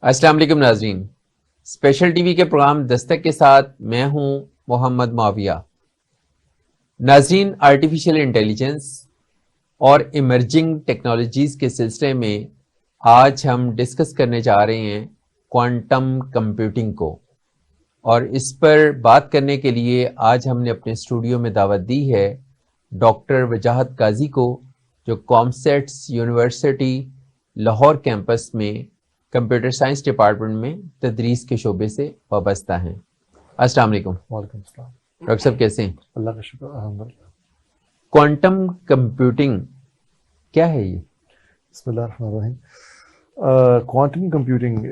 अस्सलाम वालेकुम नाज़रीन। स्पेशल टीवी के प्रोग्राम दस्तक के साथ मैं हूं मोहम्मद माविया। नाज़रीन, आर्टिफिशियल इंटेलिजेंस और इमर्जिंग टेक्नोलॉजीज़ के सिलसिले में आज हम डिस्कस करने जा रहे हैं क्वांटम कंप्यूटिंग को। और इस पर बात करने के लिए आज हमने अपने स्टूडियो में दावत दी है डॉक्टर वजाहत काजी को, जो कॉमसेट्स यूनिवर्सिटी लाहौर कैंपस में कंप्यूटर साइंस डिपार्टमेंट में तदरीस के शोबे से वाबस्ता हैं। अस्सलाम वालेकुम। वालेकुम सलाम। डॉक्टर साहब कैसे हैं? अल्लाह का शुक्र अल्हम्दुलिल्लाह। क्वांटम कंप्यूटिंग क्या है ये? बिस्मिल्लाहिर्रहमानिर्रहीम। क्वांटम कंप्यूटिंग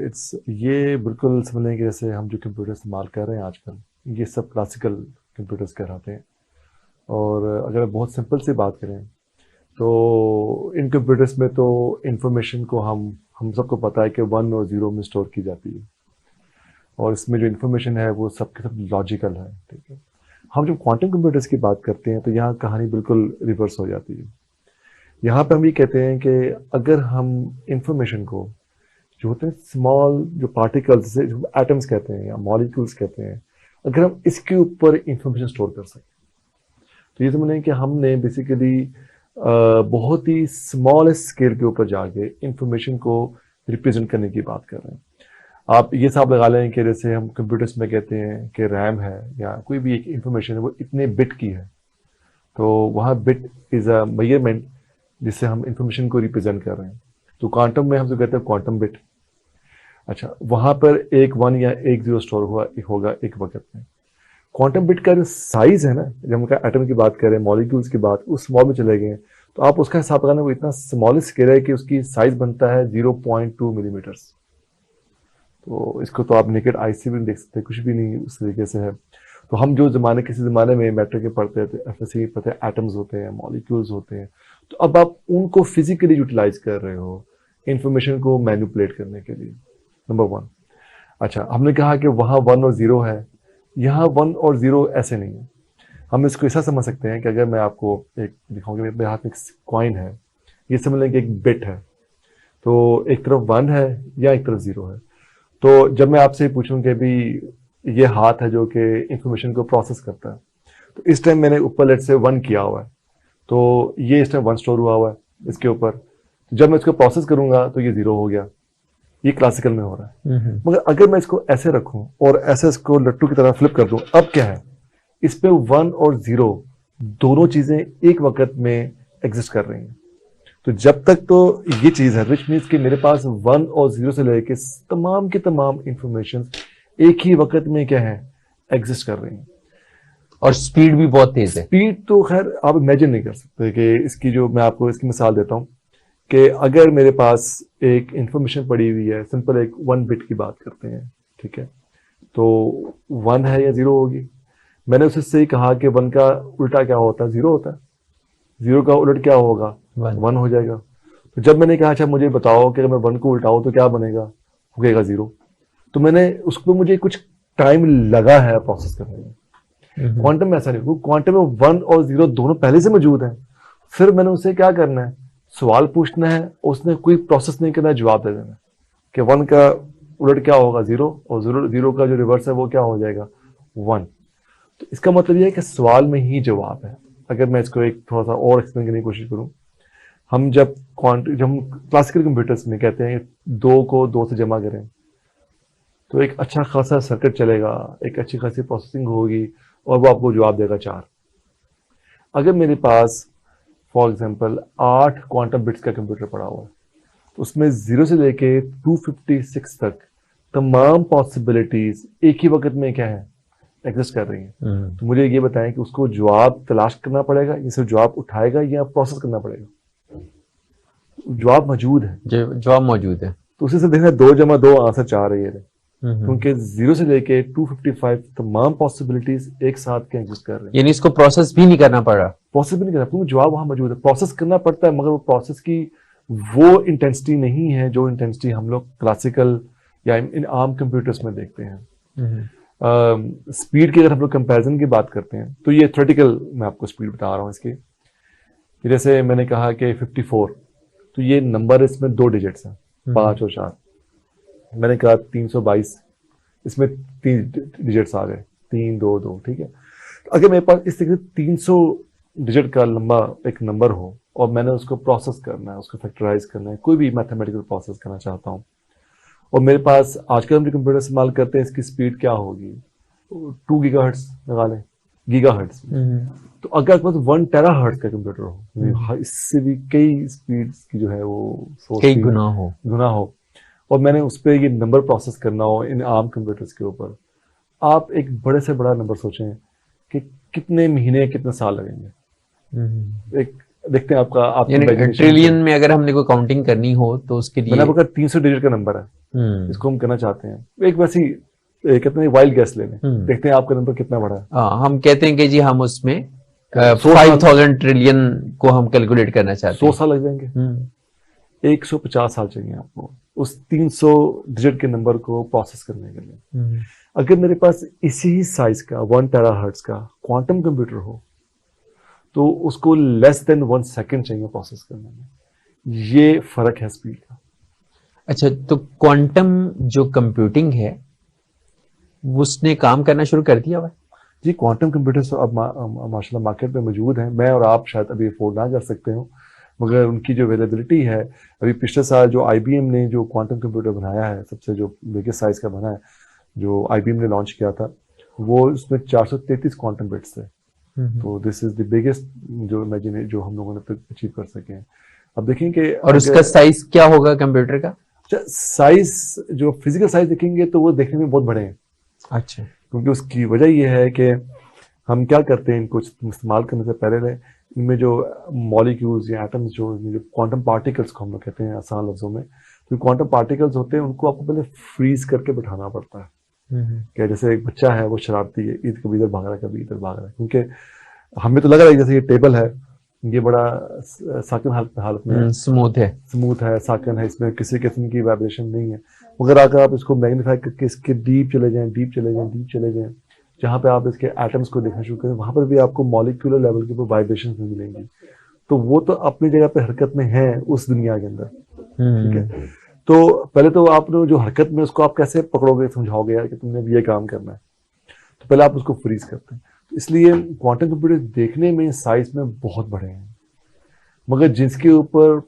ये बिल्कुल समझ लें कि जैसे हम जो कंप्यूटर इस्तेमाल कर रहे हैं आजकल, ये सब क्लासिकल कंप्यूटर्स कहलाते हैं। और अगर बहुत सिंपल सी बात करें तो इन कंप्यूटर्स में तो इंफॉर्मेशन को हम सबको पता है कि 1 और 0 में स्टोर की जाती है, और इसमें जो इन्फॉर्मेशन है वो सब के सब लॉजिकल है। ठीक है, हम जब क्वांटम कंप्यूटर्स की बात करते हैं तो यहाँ कहानी बिल्कुल रिवर्स हो जाती है। यहाँ पे हम ये कहते हैं कि अगर हम इंफॉर्मेशन को, जो होते हैं स्मॉल जो पार्टिकल्स से जो एटम्स कहते हैं या मॉलिक्यूल्स कहते हैं, अगर हम इसके ऊपर इंफॉर्मेशन स्टोर कर सकें तो ये समझ लें कि हमने बेसिकली बहुत ही स्मॉल स्केल के ऊपर जाके इंफॉर्मेशन को रिप्रेजेंट करने की बात कर रहे हैं। आप ये हिसाब लगा लें कि जैसे हम कंप्यूटर्स में कहते हैं कि रैम है या कोई भी एक इंफॉर्मेशन है वो इतने बिट की है, तो वहाँ बिट इज़ अ मेजरमेंट जिससे हम इंफॉर्मेशन को रिप्रेजेंट कर रहे हैं। तो क्वांटम में हम जो कहते हैं क्वांटम बिट, अच्छा वहाँ पर एक 1 या एक 0 स्टोर होगा एक वक्त में। क्वांटम बिट का जो साइज है ना, जब हम एटम की बात करें, मॉलिक्यूल्स की बात, उस स्मॉल में चले गए तो आप उसका हिसाब लगाना, वो इतना स्मॉल स्केल है कि उसकी साइज बनता है 0.2 मिलीमीटर्स। तो इसको तो आप नेकेड आई से भी नहीं देख सकते, कुछ भी नहीं उस तरीके से है। तो हम जो किसी ज़माने में मैट्रिक के पढ़ते थे, एफएससी पढ़ते हैं, एटम्स होते हैं, मॉलिक्यूल्स होते हैं, तो अब आप उनको फिजिकली यूटिलाइज कर रहे हो इंफॉर्मेशन को मैनिपुलेट करने के लिए, नंबर 1। अच्छा, हमने कहा कि वहाँ 1 और 0 है, यहाँ 1 और 0 ऐसे नहीं है। हम इसको ऐसा समझ सकते हैं कि अगर मैं आपको एक दिखाऊंगा, मेरे हाथ में एक कॉइन है, ये समझ लें कि एक बिट है, तो एक तरफ 1 है या एक तरफ 0 है। तो जब मैं आपसे पूछूं कि भी ये हाथ है जो कि इंफॉर्मेशन को प्रोसेस करता है, तो इस टाइम मैंने ऊपर लेट से 1 किया हुआ है, तो ये इस टाइम 1 स्टोर हुआ हुआ है इसके ऊपर। तो जब मैं इसको प्रोसेस करूंगा तो ये 0 हो गया। ये क्लासिकल में हो रहा है। मगर अगर मैं इसको ऐसे रखूं और ऐसे इसको लट्टू की तरह फ्लिप कर दूं, अब क्या है, इस पे 1 और 0 दोनों चीजें एक वक्त में एग्जिस्ट कर रही हैं। तो जब तक तो ये चीज है, विच मीन्स कि मेरे पास 1 और 0 से लेके तमाम की तमाम इंफॉर्मेशन एक ही वक्त में क्या है, एग्जिस्ट कर रही हैं। और स्पीड भी बहुत तेज है। स्पीड तो खैर आप इमेजिन नहीं कर सकते कि इसकी, जो मैं आपको इसकी मिसाल देता हूँ कि अगर मेरे पास एक इंफॉर्मेशन पड़ी हुई है, सिंपल एक 1 बिट की बात करते हैं, ठीक है, तो 1 है या 0 होगी। मैंने उससे ही कहा कि 1 का उल्टा क्या होता है, 0 होता है। 0 का उलट क्या होगा, 1 हो जाएगा। तो जब मैंने कहा अच्छा मुझे बताओ कि अगर मैं 1 को उल्टाऊं तो क्या बनेगा, होगा 0। तो मैंने उसको, मुझे कुछ टाइम लगा है प्रोसेस करने में। क्वांटम में ऐसा नहीं, क्वांटम में 1 और 0 दोनों पहले से मौजूद हैं। फिर मैंने उसे क्या करना है, सवाल पूछना है, उसने कोई प्रोसेस नहीं करना है, जवाब दे देना कि 1 का उलट क्या होगा, 0, और 0 का जो रिवर्स है वो क्या हो जाएगा, 1। तो इसका मतलब ये है कि सवाल में ही जवाब है। अगर मैं इसको एक थोड़ा सा और एक्सप्लेन करने की कोशिश करूं, हम जब हम क्लासिकल कंप्यूटर्स में कहते हैं 2 को 2 से जमा करें, तो एक अच्छा खासा सर्किट चलेगा, एक अच्छी खासी प्रोसेसिंग होगी और वो आपको जवाब देगा 4। अगर मेरे पास फॉर एग्जांपल 8 क्वांटम बिट्स का कंप्यूटर पड़ा हुआ है, तो उसमें 0 से लेके 256 तक तमाम पॉसिबिलिटीज एक ही वक्त में क्या है, एग्जिस्ट कर रही हैं। तो मुझे ये बताएं कि उसको जवाब तलाश करना पड़ेगा या सिर्फ जवाब उठाएगा या प्रोसेस करना पड़ेगा। जवाब मौजूद है, जवाब मौजूद है। तो उसी से देखना 2 जमा 2 आंसर 4 है ये, क्योंकि 0 से लेके 255 तमाम पॉसिबिलिटीज एक साथ के एग्जिस्ट कर रहे हैं। यानी इसको प्रोसेस भी नहीं करना पड़ रहा। प्रोसेस भी नहीं करना, क्योंकि जवाब वहां मौजूद है। प्रोसेस करना पड़ता है, मगर वो प्रोसेस की वो इंटेंसिटी नहीं है जो इंटेंसिटी हम लोग क्लासिकल या इन आम कंप्यूटर्स में देखते हैं। स्पीड की अगर हम लोग कंपैरिजन की बात करते हैं तो ये थ्योरेटिकल मैं आपको स्पीड बता रहा हूँ इसकी। जैसे मैंने कहा कि 54, तो ये नंबर इसमें 2 डिजिट्स हैं, 5 और 4, मैंने कहा 322, इसमें 3 डिजिट्स आ गए, 322, ठीक है। अगर मेरे पास इस तरीके से 300 डिजिट का लंबा एक नंबर हो और मैंने उसको प्रोसेस करना है, उसको फैक्टराइज करना है, कोई भी मैथमेटिकल प्रोसेस करना चाहता हूँ, और मेरे पास आजकल हम जो कंप्यूटर इस्तेमाल करते हैं इसकी स्पीड क्या होगी, 2 गीगाहर्ट्ज लगा लें, गीगाहर्ट्ज में। तो अगर आपके पास 1 टेराहर्ट्ज का कंप्यूटर हो, इससे भी कई स्पीड्स की जो है वो कई गुना हो, और मैंने उस पर ये नंबर प्रोसेस करना हो इन आर्म कंप्यूटर्स के ऊपर, आप एक बड़े से बड़ा नंबर सोचें कि कितने महीने कितने साल लगेंगे। एक देखते हैं आपका ट्रिलियन में अगर हमने कोई काउंटिंग करनी हो तो उसके लिए, मैंने आपका 300 डिजिट का नंबर है, इसको हम करना चाहते हैं, एक वैसी कितने वाइल्ड गैस ले लें, देखते हैं आपका नंबर कितना बड़ा है। हम कहते हैं कि जी हम उसमें 5000 ट्रिलियन को हम कैलकुलेट करना चाहते हैं, 100 साल लग जाएंगे, 150 साल चाहिए आपको उस 300 डिजिट के नंबर को प्रोसेस करने के लिए। अगर मेरे पास इसी ही साइज का 1 टेराहर्ट्ज का क्वांटम कंप्यूटर हो तो उसको लेस देन 1 सेकंड चाहिए प्रोसेस करने में। ये फर्क है स्पीड का। अच्छा, तो क्वांटम जो कंप्यूटिंग है उसने काम करना शुरू कर दिया हुआ? जी, क्वांटम कंप्यूटर्स अब माशाल्लाह मार्केट में मौजूद हैं। मैं और आप शायद अभी अफोर्ड ना कर सकते हो, मगर उनकी जो अवेलेबिलिटी है, अभी पिछले साल जो IBM ने जो क्वांटम कंप्यूटर बनाया है, सबसे जो बिगेस्ट साइज का बना है, जो IBM ने लॉन्च किया था, वो उसमें 433 क्वांटम बिट्स थे। तो दिस इज द बिगेस्ट जो इमेजिन जो हम लोगों ने अचीव कर सके हैं। अब देखें कि और उसका साइज क्या होगा कंप्यूटर का? साइज जो फिजिकल साइज देखेंगे तो वो देखने में बहुत बड़े हैं। अच्छा, क्योंकि उसकी वजह ये है कि हम क्या करते हैं, इनको इस्तेमाल करने से पहले इनमें जो मॉलिक्यूल्स या एटम्स जो क्वांटम पार्टिकल्स को हम लोग कहते हैं आसान लफ्जों में, तो क्वांटम पार्टिकल्स होते हैं उनको आपको पहले फ्रीज करके बैठाना पड़ता है। क्या जैसे एक बच्चा है वो शरारती है, ईद कभी इधर भाग रहा है कभी इधर भाग रहा है, क्योंकि हमें तो लग रहा है जैसे ये टेबल है, ये बड़ा साकिन हालत में स्मूथ है, साकिन है, इसमें किसी किस्म की वाइब्रेशन नहीं है। मगर अगर आप इसको मैग्नीफाई करके इसके डीप चले जाएं, जहाँ पे आप इसके एटम्स को देखना शुरू करें, वहां पर भी आपको मॉलिक्यूलर लेवल के ऊपर वाइब्रेशन मिलेंगी। तो वो तो अपनी जगह पे हरकत में है उस दुनिया के अंदर, ठीक है। तो पहले तो आप जो हरकत में उसको आप कैसे पकड़ोगे, समझाओगे यार कि तुमने ये काम करना है, तो पहले आप उसको फ्रीज करते हैं। तो इसलिए क्वांटम कंप्यूटर देखने में साइज में बहुत बड़े हैं, मगर जिसके ऊपर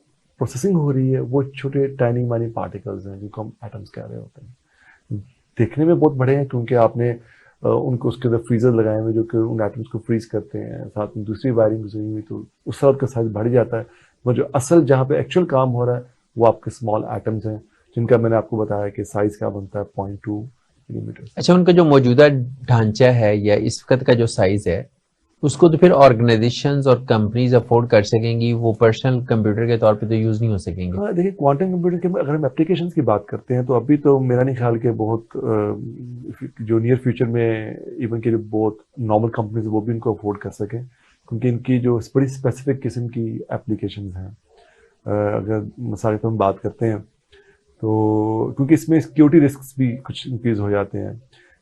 प्रोसेसिंग हो रही है वो छोटे टाइनी माइनी पार्टिकल्स हैं, जिनको हम एटम्स कह रहे होते हैं। देखने में बहुत बड़े हैं क्योंकि आपने उनको उसके अंदर फ्रीजर लगाए हुए जो कि उन एटम्स को फ्रीज करते हैं, साथ में दूसरी वायरिंग गुजरी हुई, तो उस तरह का साइज बढ़ जाता है। मगर जो असल जहाँ पे एक्चुअल काम हो रहा है वो आपके स्मॉल एटम्स हैं, जिनका मैंने आपको बताया कि साइज क्या बनता है 0.2 मिलीमीटर। अच्छा, उनका जो मौजूदा ढांचा है या इस वक्त का जो साइज है, उसको तो फिर ऑर्गेनाइजेशंस और कंपनीज अफोर्ड कर सकेंगी, वो पर्सनल कंप्यूटर के तौर पे तो यूज नहीं हो सकेंगे। हाँ, देखिए क्वांटम कंप्यूटर के अगर हम एप्लीकेशंस की बात करते हैं तो अभी तो मेरा नहीं ख्याल के बहुत जो नियर फ्यूचर में इवन के जो बहुत नॉर्मल कंपनीज वो भी इनको अफोर्ड कर सकें, क्योंकि इनकी जो बड़ी स्पेसिफिक किस्म की एप्लीकेशंस हैं। अगर मिसाल के हम बात करते हैं तो क्योंकि इसमें सिक्योरिटी रिस्क भी कुछ इंक्रीज हो जाते हैं,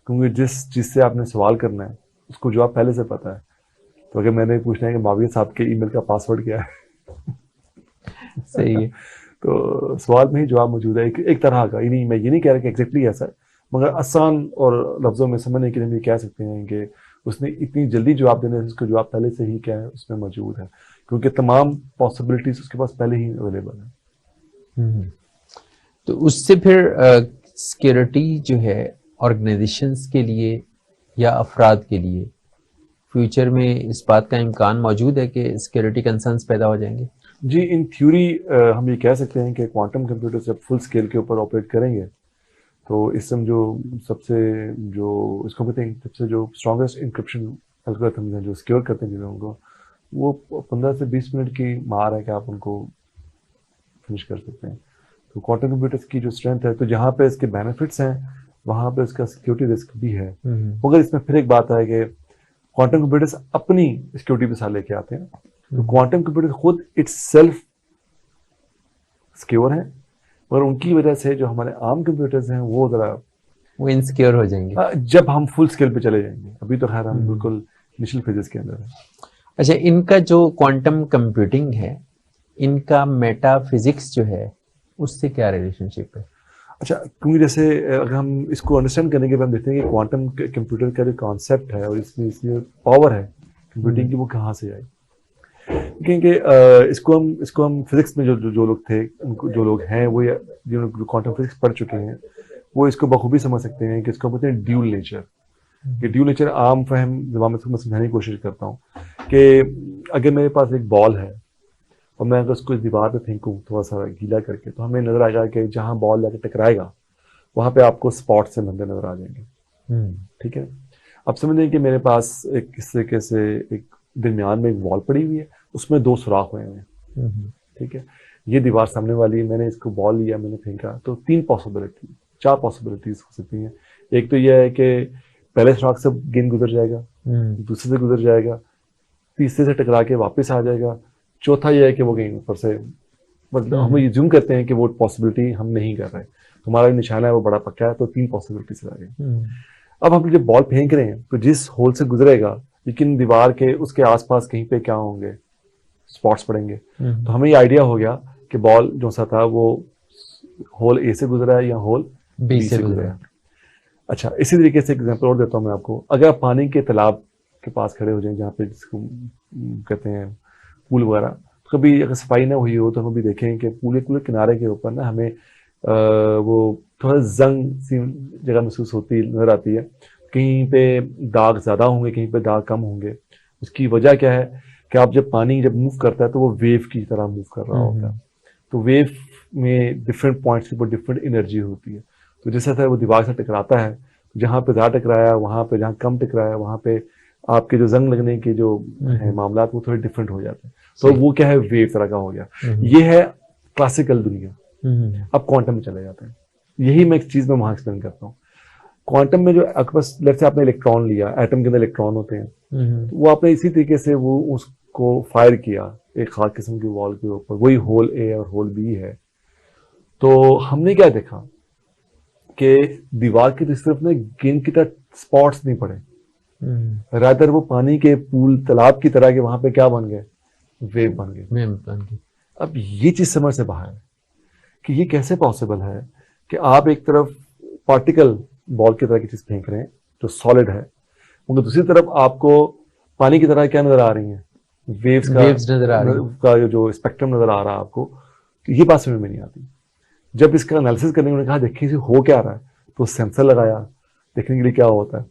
क्योंकि जिससे आपने सवाल करना है उसको जवाब पहले से पता है। तो अगर मैंने पूछना है कि माविया साहब के ईमेल का पासवर्ड क्या है सही है, तो सवाल में ही जवाब मौजूद है एक तरह का। मैं ये नहीं कह रहा कि एग्जैक्टली ऐसा है, मगर आसान और लफ्जों में समझने के लिए हम ये कह सकते हैं कि उसने इतनी जल्दी जवाब देने से उसका जवाब पहले से ही क्या है उसमें मौजूद है, क्योंकि तमाम पॉसिबिलिटीज उसके पास पहले ही अवेलेबल है। तो उससे फिर सिक्योरिटी जो है ऑर्गेनाइजेशंस के लिए या अफराद के लिए फ्यूचर में इस बात का इम्कान मौजूद है कि सिक्योरिटी कंसर्न्स पैदा हो जाएंगे? जी, इन थ्योरी हम ये कह सकते हैं कि क्वांटम कंप्यूटर जब फुल स्केल के ऊपर ऑपरेट करेंगे तो इस समय जो इसको कहते हैं सबसे जो स्ट्रॉन्गेस्ट इंक्रिप्शन एल्गोरिथम्स हैं जो सिक्योर करते हैं चीज़ों को, वो 15 से 20 मिनट की मार है कि आप उनको फिनिश कर सकते हैं। तो क्वांटम कंप्यूटर्स की जो स्ट्रेंथ है, तो जहाँ पे इसके बेनिफिट्स हैं वहाँ पे इसका सिक्योरिटी रिस्क भी है। मगर इसमें फिर एक बात है कि क्वांटम कंप्यूटर्स अपनी सिक्योरिटी पे साथ लेके आते हैं। तो क्वांटम कंप्यूटर खुद इटसेल्फ सिक्योर है, मगर उनकी वजह से जो हमारे आम कंप्यूटर्स हैं वो इनसिक्योर हो जाएंगे जब हम फुल स्केल पे चले जाएंगे। अभी तो खैर हम बिल्कुल इनिशियल फेजेस के अंदर है। अच्छा, इनका जो क्वांटम कंप्यूटिंग है, इनका मेटाफिजिक्स जो है उससे क्या रिलेशनशिप है? अच्छा, क्योंकि जैसे अगर हम इसको अंडरस्टैंड करने के बाद हम देखते हैं कि क्वांटम कंप्यूटर का जो कॉन्सेप्ट है और इसमें पावर है कंप्यूटिंग की, वो कहाँ से आई। क्योंकि इसको हम फिजिक्स में जो लोग थे, उनको जो लोग हैं वो जो क्वांटम फिजिक्स पढ़ चुके हैं, वो इसको बखूबी समझ सकते हैं कि इसको बोलते हैं ड्यूल नेचर। ये ड्यूल नेचर आम फहम जबान में मैं समझाने की कोशिश करता हूँ कि अगर मेरे पास एक बॉल है और मैं अगर उसको इस दीवार पे फेंकूँ थोड़ा सा गीला करके, तो हमें नजर आएगा कि जहाँ बॉल जाके टकराएगा वहां पे आपको स्पॉट से बंदे नजर आ जाएंगे। ठीक है। अब समझिए कि मेरे पास एक इस तरीके से एक दरमियान में एक वॉल पड़ी हुई है, उसमें 2 सुराख हुए हैं। ठीक है। ये दीवार सामने वाली है, मैंने इसको बॉल लिया, मैंने फेंका, तो 4 पॉसिबिलिटीज हो सकती हैं। एक तो यह है कि पहले सुराख से गेंद गुजर जाएगा, दूसरे से गुजर जाएगा, तीसरे से टकरा के वापस आ जाएगा, चौथा यह है कि वो गेंद ऊपर से, मतलब हम ये जूम करते हैं कि वो पॉसिबिलिटी हम नहीं कर रहे, हमारा निशाना है वो बड़ा पक्का है, तो 3 पॉसिबिलिटीज आ गई। अब हम जब बॉल फेंक रहे हैं तो जिस होल से गुजरेगा, लेकिन दीवार के उसके आसपास कहीं पे क्या होंगे, स्पॉट्स पड़ेंगे। तो हमें ये आइडिया हो गया कि बॉल जो सा था वो होल ए से गुजरा है या होल बी से गुजरा है। अच्छा, इसी तरीके से एग्जांपल और देता हूँ मैं आपको। अगर आप पानी के तालाब के पास खड़े हो जाएं, जहाँ पे जिसको कहते हैं पूल वगैरह, तो कभी अगर सफाई ना हुई हो तो हम भी देखें कि पूल के किनारे के ऊपर ना हमें वो थोड़ा जंग सी जगह महसूस होती नजर आती है। कहीं पे दाग ज्यादा होंगे, कहीं पे दाग कम होंगे। उसकी वजह क्या है कि आप जब पानी जब मूव करता है तो वो वेव की तरह मूव कर रहा होता है, तो वेव में डिफरेंट पॉइंट्स के ऊपर डिफरेंट एनर्जी होती है। तो जैसे था वो दीवार से टकराता है, जहां पे ज्यादा टकराया, वहां पे जहां कम टकराया, वहां पे आपके जो जंग लगने के जो है मामला वो थोड़े डिफरेंट हो जाते हैं। तो वो क्या है, वेव तरह का हो गया। ये है क्लासिकल दुनिया। अब क्वांटम में चले जाते हैं। यही मैं एक चीज में वहां एक्सप्लेन करता हूँ। क्वांटम में जो बस लेट्स से आपने इलेक्ट्रॉन लिया, एटम के अंदर इलेक्ट्रॉन होते हैं, तो वो आपने इसी तरीके से वो उसको फायर किया एक खास किस्म की वॉल के ऊपर, वही होल ए और होल बी है। तो हमने क्या देखा कि दीवार की दूसरी तरफ में गेंद की तरह स्पॉट्स नहीं पड़े, रादर वो पानी के पूल तालाब की तरह के वहां पे क्या बन गए, वेव बन गए। अब ये चीज समझ से बाहर है कि ये कैसे पॉसिबल है कि आप एक तरफ पार्टिकल बॉल की तरह की चीज फेंक रहे हैं जो सॉलिड है, मगर दूसरी तरफ आपको पानी की तरह क्या नजर आ रही है, वेव्स नजर आ रही का जो स्पेक्ट्रम नजर आ रहा है आपको। तो ये बात समझ में नहीं आती। जब इसका एनालिसिस करने के लिए कहा देखिए हो क्या रहा है, तो सेंसर लगाया देखने के लिए क्या होता है।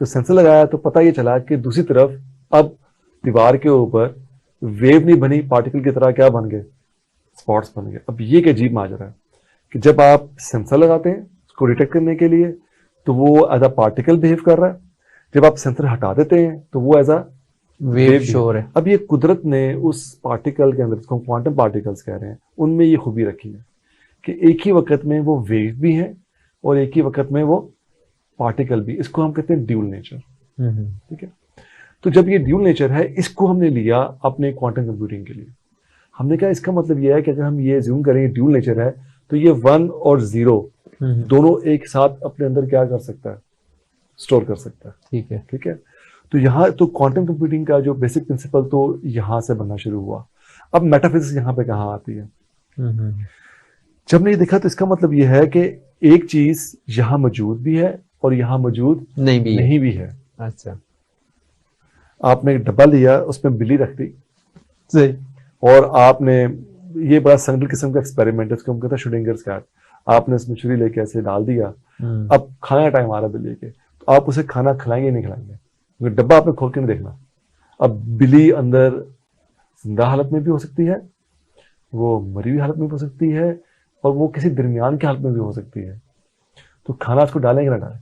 तो सेंसर लगाया तो पता ये चला कि दूसरी तरफ अब दीवार के ऊपर वेव नहीं बनी, पार्टिकल की तरह क्या बन गए, स्पॉट्स बन गए। अब ये एक अजीब माजरा है कि जब आप सेंसर लगाते हैं उसको डिटेक्ट करने के लिए तो वो एज अ पार्टिकल बिहेव कर रहा है, जब आप सेंसर हटा देते हैं तो वो एज अ वेव शो हो रहा है। अब ये कुदरत ने उस पार्टिकल के अंदर, जिसको हम क्वांटम पार्टिकल्स कह रहे हैं, उनमें ये खूबी रखी है कि एक ही वक्त में वो वेव भी है और एक ही वक्त में वो पार्टिकल भी। इसको हम कहते हैं ड्यूल नेचर। ठीक है। तो जब ये ड्यूल नेचर है, इसको हमने लिया अपने क्वांटम कंप्यूटिंग के लिए। हमने कहा इसका मतलब ये है कि अगर हम ये ज्यूम करें ड्यूल नेचर है तो ये 1 और 0 दोनों एक साथ अपने अंदर क्या कर सकता है, स्टोर कर सकता है। ठीक है। ठीक है। तो यहाँ तो क्वांटम कंप्यूटिंग का जो बेसिक प्रिंसिपल तो यहां से बनना शुरू हुआ। अब मेटाफिजिक्स यहाँ पे कहाँ आती है। जब हमने ये देखा तो इसका मतलब ये है कि एक चीज यहां मौजूद भी है और यहां मौजूद नहीं भी है। अच्छा, आपने एक डब्बा लिया, उसमें बिल्ली रख दी सही, और आपने ये बड़ा सिंगल किस्म का एक्सपेरिमेंट है, इसको हम कहते हैं श्रोडिंगर्स कैट। आपने इसमें छुरी लेके ऐसे डाल दिया, अब खाने का टाइम आ रहा है बिल्ली के, तो आप उसे खाना खिलाएंगे नहीं खिलाएंगे, क्योंकि डब्बा आपने खोल के नहीं देखना। अब बिल्ली अंदर जिंदा हालत में भी हो सकती है, वो मरी हुई हालत में भी हो सकती है, और वो किसी दरमियान की हालत में भी हो सकती है। तो खाना उसको डालेंगे ना डालें।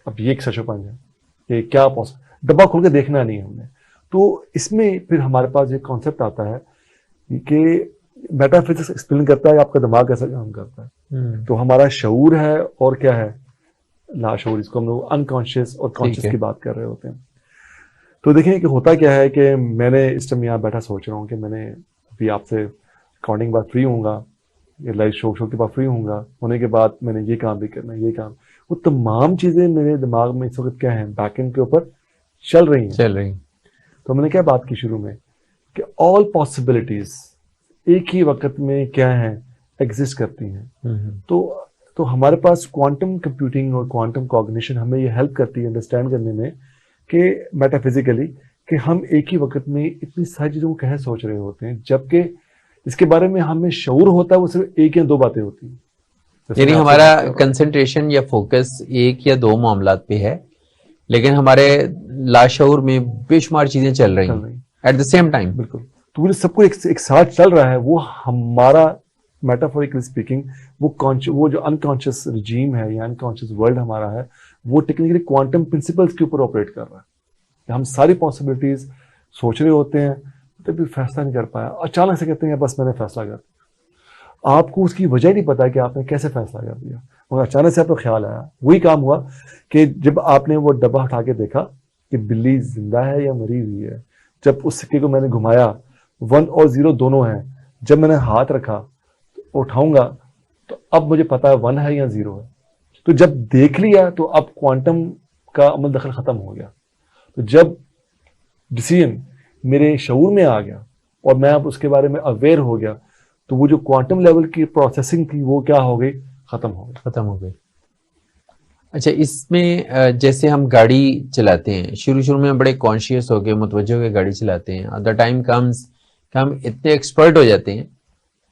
अब ये एक सचोपन है कि क्या पॉसिबल, डब्बा खोल के देखना नहीं है हमने। तो इसमें फिर हमारे पास एक कॉन्सेप्ट आता है कि मेटाफिजिक्स एक्सप्लेन करता है आपका दिमाग कैसा काम करता है। तो हमारा शऊर है और क्या है, लाशऊर, इसको हम लोग अनकॉन्शियस और कॉन्शियस की बात कर रहे होते हैं। तो देखें कि होता क्या है कि मैंने इस टाइम यहाँ बैठा सोच रहा हूँ कि मैंने अभी आपसे रिकॉर्डिंग बाद फ्री होऊंगा, ये लाइव शो के बाद फ्री होऊंगा, होने के बाद मैंने ये काम भी करना है, ये काम, वो तमाम चीजें मेरे दिमाग में इस वक्त क्या है, बैकएंड के ऊपर चल रही हैं। तो मैंने क्या बात की शुरू में कि ऑल पॉसिबिलिटीज एक ही वक्त में क्या है, एग्जिस्ट करती हैं। तो हमारे पास क्वांटम कंप्यूटिंग और क्वांटम कॉग्निशन हमें ये हेल्प करती है अंडरस्टैंड करने में कि मेटाफिजिकली कि हम एक ही वक्त में इतनी सारी चीज़ों को कैसे सोच रहे होते हैं, जबकि इसके बारे में हमें शऊर होता है वो सिर्फ एक या दो बातें होती हैं। यानी हमारा कंसंट्रेशन या फोकस एक या दो मामलात पे है, लेकिन हमारे लाशऊर में बेशुमार चीजें चल रही हैं एट द सेम टाइम। बिल्कुल, तो वो सब कुछ एक साथ चल रहा है, वो हमारा मेटाफोरिकली स्पीकिंग वो जो अनकॉन्शियस रिजीम है या अनकॉन्शियस वर्ल्ड हमारा है, वो टेक्निकली क्वांटम प्रिंसिपल्स के ऊपर ऑपरेट कर रहा है। हम सारी पॉसिबिलिटीज सोच रहे होते हैं तो भी फैसला नहीं कर पाया, अचानक से कहते हैं बस मैंने फैसला कर दिया। आपको उसकी वजह नहीं पता कि आपने कैसे फैसला कर दिया, और अचानक से आपको ख्याल आया। वही काम हुआ कि जब आपने वो डब्बा उठा के देखा कि बिल्ली जिंदा है या मरी हुई है, जब उस सिक्के को मैंने घुमाया 1 और 0 दोनों हैं, जब मैंने हाथ रखा तो उठाऊंगा तो अब मुझे पता है 1 है या 0 है। तो जब देख लिया तो अब क्वांटम का अमल दखल खत्म हो गया। तो जब डिसीजन मेरे शऊर में आ गया और मैं अब उसके बारे में अवेयर हो गया, तो वो जो क्वांटम लेवल की प्रोसेसिंग थी वो क्या हो गई, खत्म हो गई। अच्छा, इसमें जैसे हम गाड़ी चलाते हैं, शुरू में बड़े कॉन्शियस होकर मुतवज्जो होकर गाड़ी चलाते हैं। द टाइम कम्स कि हम इतने एक्सपर्ट हो जाते हैं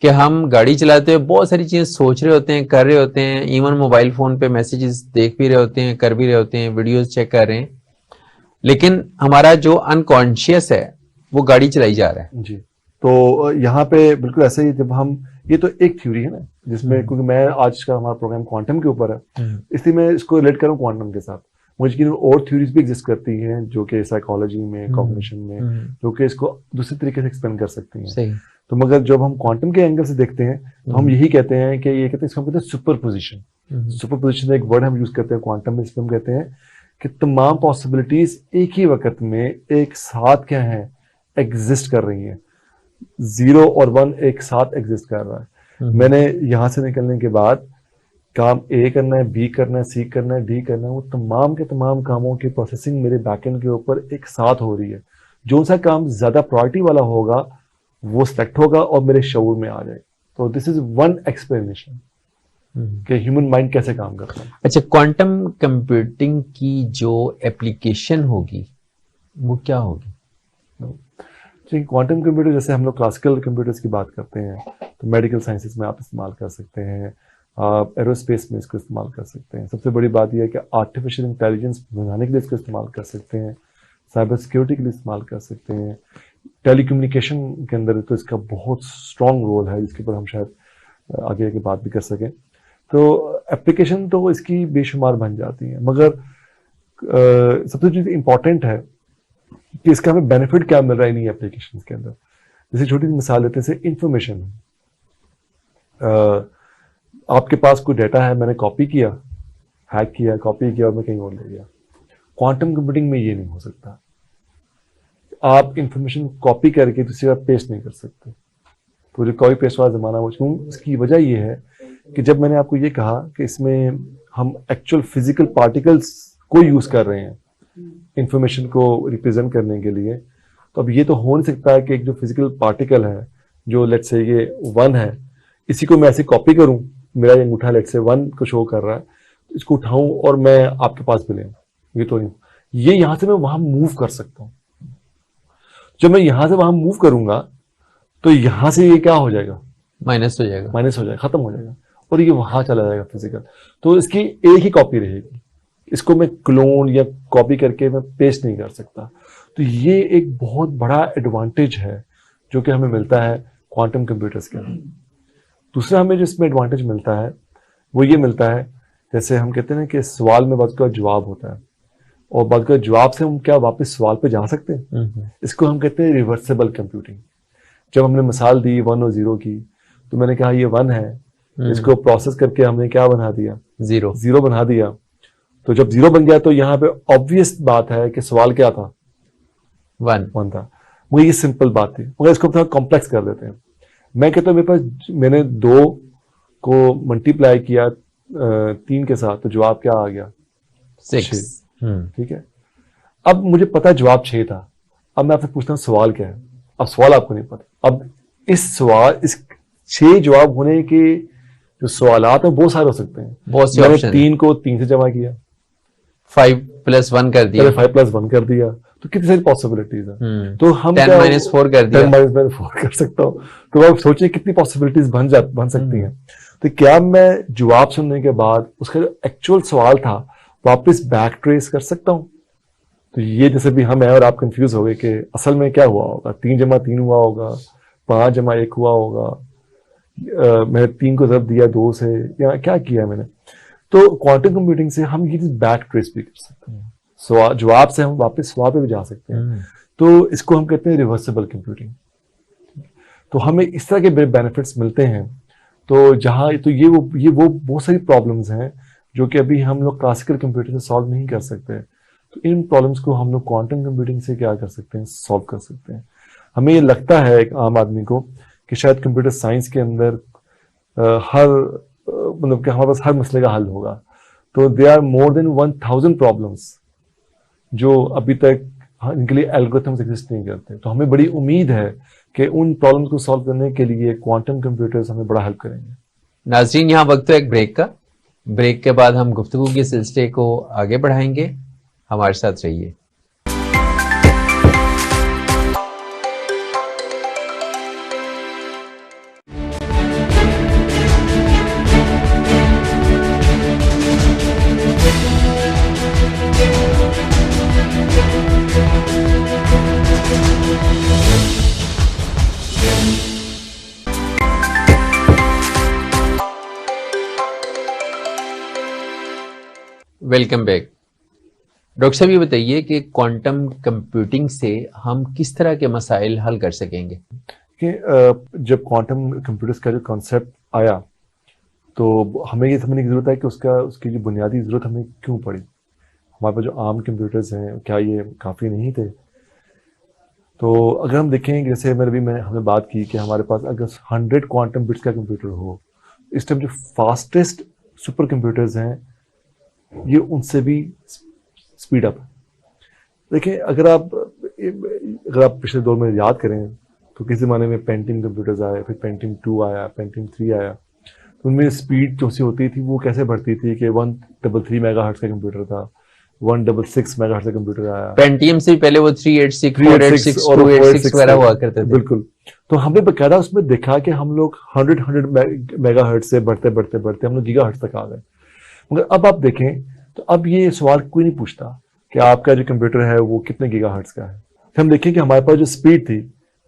कि हम गाड़ी चलाते हुए बहुत सारी चीजें सोच रहे होते हैं, कर रहे होते हैं, इवन मोबाइल फोन पे मैसेजेस देख भी रहे होते हैं, कर भी रहे होते हैं, वीडियोस चेक कर रहे हैं, लेकिन हमारा जो अनकॉन्शियस है वो गाड़ी चलाई जा रहा है। जी, तो यहाँ पे बिल्कुल ऐसे ही जब हम, ये तो एक थ्योरी है ना जिसमें, क्योंकि मैं आज का हमारा प्रोग्राम क्वांटम के ऊपर है, इसलिए मैं इसको रिलेट करूँ क्वांटम के साथ। मुझे और थ्योरीज भी एग्जिस्ट करती हैं जो कि साइकोलॉजी में, कॉग्निशन में, जो कि इसको दूसरे तरीके से एक्सप्लेन कर सकती हैं। सही। तो मगर जब हम क्वांटम के एंगल से देखते हैं तो हम यही कहते हैं कि ये कहते हैं, इसको हम कहते हैं सुपर पोजिशन। सुपर पोजिशन एक वर्ड हम यूज करते हैं क्वांटम में, इसमें हम कहते हैं कि तमाम पॉसिबिलिटीज एक ही वक्त में एक साथ क्या है, एग्जिस्ट कर रही हैं। 0 और 1 एक साथ एग्जिस्ट कर रहा है। मैंने यहां से निकलने के बाद काम ए करना है, बी करना है, सी करना है, डी करना है, वो तमाम के तमाम कामों की प्रोसेसिंग मेरे बैकएंड के ऊपर एक साथ हो रही है। जो सा काम ज्यादा प्रायोरिटी वाला होगा वो सिलेक्ट होगा और मेरे शऊर में आ जाएगा। तो दिस इज वन एक्सप्लेनेशन कि ह्यूमन माइंड कैसे काम करता है। अच्छा, क्वांटम कंप्यूटिंग की जो एप्लीकेशन होगी वो क्या होगी? क्वांटम कंप्यूटर, जैसे हम लोग क्लासिकल कंप्यूटर्स की बात करते हैं तो मेडिकल साइंसेस में आप इस्तेमाल कर सकते हैं, आप एरोस्पेस में इसको इस्तेमाल कर सकते हैं। सबसे बड़ी बात यह है कि आर्टिफिशियल इंटेलिजेंस बनाने के लिए इसको इस्तेमाल कर सकते हैं, साइबर सिक्योरिटी के लिए इस्तेमाल कर सकते हैं, टेलीकम्युनिकेशन के अंदर तो इसका बहुत स्ट्रॉन्ग रोल है, जिसके ऊपर हम शायद आगे बात भी कर सकें। तो एप्लीकेशन तो इसकी बेशुमार बन जाती हैं, मगर सबसे चीज़ इम्पॉर्टेंट है कि इसका हमें बेनिफिट क्या मिल रहा है इन्हीं एप्लीकेशन के अंदर। जैसे छोटी सी मिसाल देते हैं, जैसे इंफॉर्मेशन, आपके पास कोई डाटा है, मैंने कॉपी किया, हैक किया, कॉपी किया और मैं कहीं और ले गया। क्वांटम कंप्यूटिंग में ये नहीं हो सकता। आप इंफॉर्मेशन कॉपी करके दूसरी बार पेस्ट नहीं कर सकते। तो जो कॉपी पेस्ट वाला जमाना वो क्यों, इसकी वजह ये है कि जब मैंने आपको ये कहा कि इसमें हम एक्चुअल फिजिकल पार्टिकल्स को यूज कर रहे हैं इंफॉर्मेशन को रिप्रेजेंट करने के लिए, तो अब ये तो हो नहीं सकता है कि एक जो फिजिकल पार्टिकल है, जो लेट्स से ये 1 है, इसी को मैं ऐसे कॉपी करूं, मेरा ये अंगूठा लेट्स से 1 को शो कर रहा है, तो इसको उठाऊं और मैं आपके पास भी ले, ये तो नहीं। ये यहां से मैं वहां मूव कर सकता हूं। जब मैं यहां से वहां मूव करूंगा तो यहां से ये क्या हो जाएगा, माइनस हो जाएगा, खत्म हो जाएगा, और ये वहां चला जाएगा फिजिकल। तो इसकी एक ही कॉपी रहेगी, इसको मैं क्लोन या कॉपी करके मैं पेस्ट नहीं कर सकता। तो ये एक बहुत बड़ा एडवांटेज है जो कि हमें मिलता है क्वांटम कंप्यूटर्स के अंदर। दूसरा हमें जिसमें एडवांटेज मिलता है वो ये मिलता है, जैसे हम कहते हैं ना कि सवाल में बात का जवाब होता है, और बात का जवाब से हम क्या वापस सवाल पे जा सकते हैं। इसको हम कहते हैं रिवर्सेबल कंप्यूटिंग। जब हमने मिसाल दी 1 और 0 की, तो मैंने कहा ये 1 है, इसको प्रोसेस करके हमने क्या बना दिया, 0 बना दिया। तो जब 0 बन गया तो यहाँ पे ऑब्वियस बात है कि सवाल क्या था, 1 था। मुझे ये सिंपल बात थी, मगर इसको थोड़ा कॉम्प्लेक्स कर देते हैं। मैं कहता हूँ मेरे पास, मैंने 2 को मल्टीप्लाई किया 3 के साथ, तो जवाब क्या आ गया, 6। ठीक है, अब मुझे पता जवाब 6 था। अब मैं आपसे पूछता हूँ सवाल क्या है। अब सवाल आपको नहीं पता। अब इस 6 जवाब होने के जो सवालात हैं बहुत सारे हो सकते हैं। बहुत से मैंने ऑप्शन 3 को 3 से जमा किया, 5+1 कर दिया, 5+1 कर दिया, तो कितनी सारी पॉसिबिलिटीज है। तो हम 10-4 कर दिया, 10-4 कर सकता हूँ। तो आप सोचिए कितनी पॉसिबिलिटीज बन सकती हैं। तो क्या मैं जवाब सुनने के बाद उसका जो एक्चुअल सवाल था वापस बैक ट्रेस कर सकता हूँ? तो ये जैसे भी हम है और आप कंफ्यूज हो गए कि असल में क्या हुआ होगा, 3+3 हुआ होगा, 5+1 हुआ होगा, मैंने 3 को जब दिया 2 से, या क्या किया मैंने। तो क्वांटम कंप्यूटिंग से हम ये बैक ट्रेस भी कर सकते हैं, सवाल जवाब से हम वापस सवाल पे भी जा सकते हैं। तो इसको हम कहते हैं रिवर्सिबल कंप्यूटिंग। तो हमें इस तरह के बेनिफिट्स मिलते हैं। तो जहाँ तो ये वो बहुत सारी प्रॉब्लम्स हैं जो कि अभी हम लोग क्लासिकल कंप्यूटर से सॉल्व नहीं कर सकते। तो इन प्रॉब्लम्स को हम लोग क्वांटम कंप्यूटिंग से क्या कर सकते हैं, सॉल्व कर सकते हैं। हमें ये लगता है एक आम आदमी को कि शायद कंप्यूटर साइंस के अंदर मतलब कि हमारे पास हर मसले का हल होगा। तो they are more than 1000 problems जो अभी तक इनके लिए एल्गोरिथम्स एग्जिस्ट नहीं करते। तो हमें बड़ी उम्मीद है कि उन प्रॉब्लम्स को सॉल्व करने के लिए क्वांटम कंप्यूटर्स हमें बड़ा हेल्प करेंगे। नाज़रीन, यहाँ वक्त है एक ब्रेक का। ब्रेक के बाद हम गुफ्तगू के सिलसिले को आगे बढ़ाएंगे। हमारे साथ रहिए। Welcome back. डॉक्टर साहब, ये बताइए कि क्वांटम कंप्यूटिंग से हम किस तरह के मसाइल हल कर सकेंगे? कि जब क्वांटम कंप्यूटर्स का जो कॉन्सेप्ट आया तो हमें ये समझने की जरूरत है कि उसकी जो बुनियादी जरूरत हमें क्यों पड़ी। हमारे पास जो आम कंप्यूटर्स हैं क्या ये काफ़ी नहीं थे? तो अगर हम देखें, जैसे हमने बात की कि हमारे पास अगर 100 क्वांटम बिट्स का कंप्यूटर हो, इस टाइम जो फास्टेस्ट सुपर कंप्यूटर्स हैं ये उनसे भी स्पीड अप है। देखिए, अगर आप पिछले दौर में याद करें तो किस ज़माने में पेंटियम कंप्यूटर्स आए, फिर पेंटियम 2 आया, पेंटियम 3 आया। तो उनमें स्पीड जो सी होती थी वो कैसे बढ़ती थी कि 133 मेगाहर्ट्ज़ का कंप्यूटर था, 166 मेगाहर्ट्ज़ का कंप्यूटर आया। पेंटियम से पहले वो 386, 486 और 286 वगैरह हुआ करते थे। बिल्कुल। तो हमने बकायदा उसमें देखा कि हम लोग 100 मेगाहर्ट्ज़ से बढ़ते बढ़ते बढ़ते हम लोग गीगाहर्ट्ज़ तक आ गए। मगर अब आप देखें तो अब ये सवाल कोई नहीं पूछता कि आपका जो कंप्यूटर है वो कितने गीगाहर्ट्ज़ का है। हम देखें कि हमारे पास जो स्पीड थी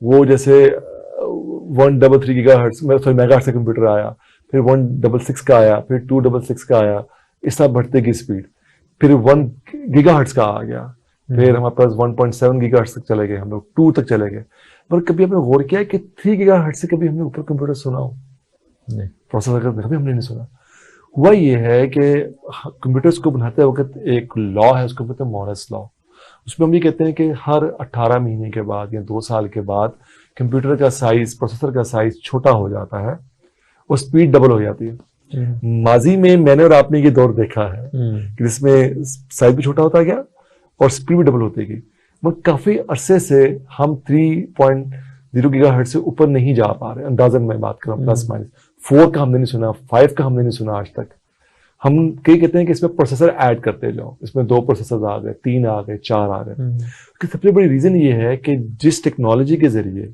वो जैसे 133 गीगाहर्ट्ज़ मेगाहर्ट्ज़ का कंप्यूटर आया, फिर 166 का आया, फिर 266 का आया, इस तरह बढ़ते गई स्पीड। फिर 1 गीगाहर्ट्ज़ का आ गया, फिर हमारे पास 1.7 गीगाहर्ट्ज़ तक चले गए, हम लोग 2 तक चले गए। पर कभी हमने गौर किया कि 3 गीगाहर्ट्ज़ से कभी हमने ऊपर कंप्यूटर सुना हो? नहीं, प्रोसेसर का कभी हमने नहीं सुना। हुआ ये है कि कंप्यूटर्स को बनाते वक्त एक लॉ है, उसको कहते हैं मॉरिस लॉ। उसमें हम ये कहते हैं कि हर 18 महीने के बाद या 2 साल के बाद कंप्यूटर का साइज, प्रोसेसर का साइज छोटा हो जाता है और स्पीड डबल हो जाती है। माजी में मैंने और आपने ये दौर देखा है कि जिसमें साइज भी छोटा होता गया और स्पीड भी डबल होती गई। मगर काफी अरसे से हम 3.0 गीगाहर्ट्ज़ से ऊपर नहीं जा पा रहे। अंदाजन मैं बात कर रहा हूँ, प्लस माइनस 4 का हमने नहीं सुना, 5 का हमने नहीं सुना आज तक। हम कई कहते हैं कि इसमें प्रोसेसर ऐड करते जाओ, इसमें 2 प्रोसेसर आ गए, 3 आ गए, 4 आ गए। सबसे बड़ी रीजन ये है कि जिस टेक्नोलॉजी के जरिए,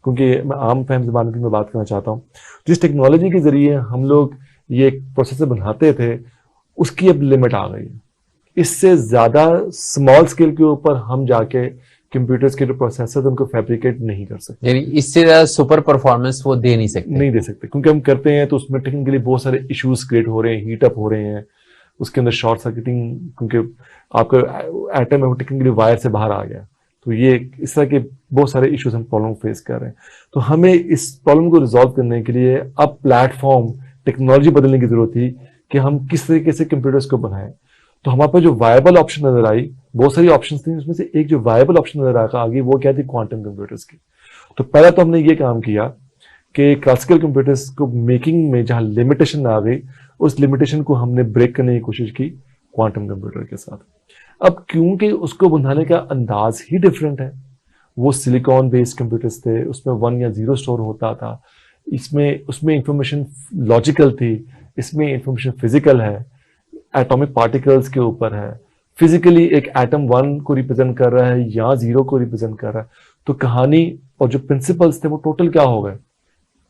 क्योंकि मैं आम फहम ज़बान की मैं बात करना चाहता हूँ, जिस टेक्नोलॉजी के जरिए हम लोग ये प्रोसेसर बनाते थे उसकी अब लिमिट आ गई है। इससे ज्यादा स्मॉल स्केल के ऊपर हम जाके कंप्यूटर्स के जो प्रोसेसर उनको फैब्रिकेट नहीं कर सकते, यानी इससे ज्यादा सुपर परफॉर्मेंस वो दे नहीं सकते, क्योंकि हम करते हैं तो उसमें टेक्निकली बहुत सारे इश्यूज क्रिएट हो रहे हैं, हीट अप हो रहे हैं, उसके अंदर शॉर्ट सर्किटिंग, क्योंकि आपका एटम है वो टेक्निकली वायर से बाहर आ गया। तो ये इस तरह के बहुत सारे इश्यूज हम प्रॉब्लम फेस कर रहे हैं। तो हमें इस प्रॉब्लम को रिजॉल्व करने के लिए अब प्लेटफॉर्म टेक्नोलॉजी बदलने की जरूरत थी कि हम किस तरीके से कंप्यूटर्स को बनाएं। तो हमारे पास जो वायबल ऑप्शन नजर आई, बहुत सारी ऑप्शंस थी, उसमें से एक जो वायबल ऑप्शन नजर आ गई वो क्या थी, क्वांटम कंप्यूटर्स की। तो पहला तो हमने ये काम किया कि क्लासिकल कंप्यूटर्स को मेकिंग में जहां लिमिटेशन आ गई, उस लिमिटेशन को हमने ब्रेक करने की कोशिश की क्वांटम कंप्यूटर के साथ। अब क्योंकि उसको बनाने का अंदाज ही डिफरेंट है, वो सिलिकॉन बेस्ड कंप्यूटर्स थे, उसमें 1 या 0 स्टोर होता था, इसमें उसमें इंफॉर्मेशन लॉजिकल थी, इसमें इंफॉर्मेशन फिजिकल है, एटॉमिक पार्टिकल्स के ऊपर है, फिजिकली एक एटम 1 को रिप्रेजेंट कर रहा है या 0 को रिप्रेजेंट कर रहा है। तो कहानी और जो प्रिंसिपल्स थे वो टोटल क्या हो गए,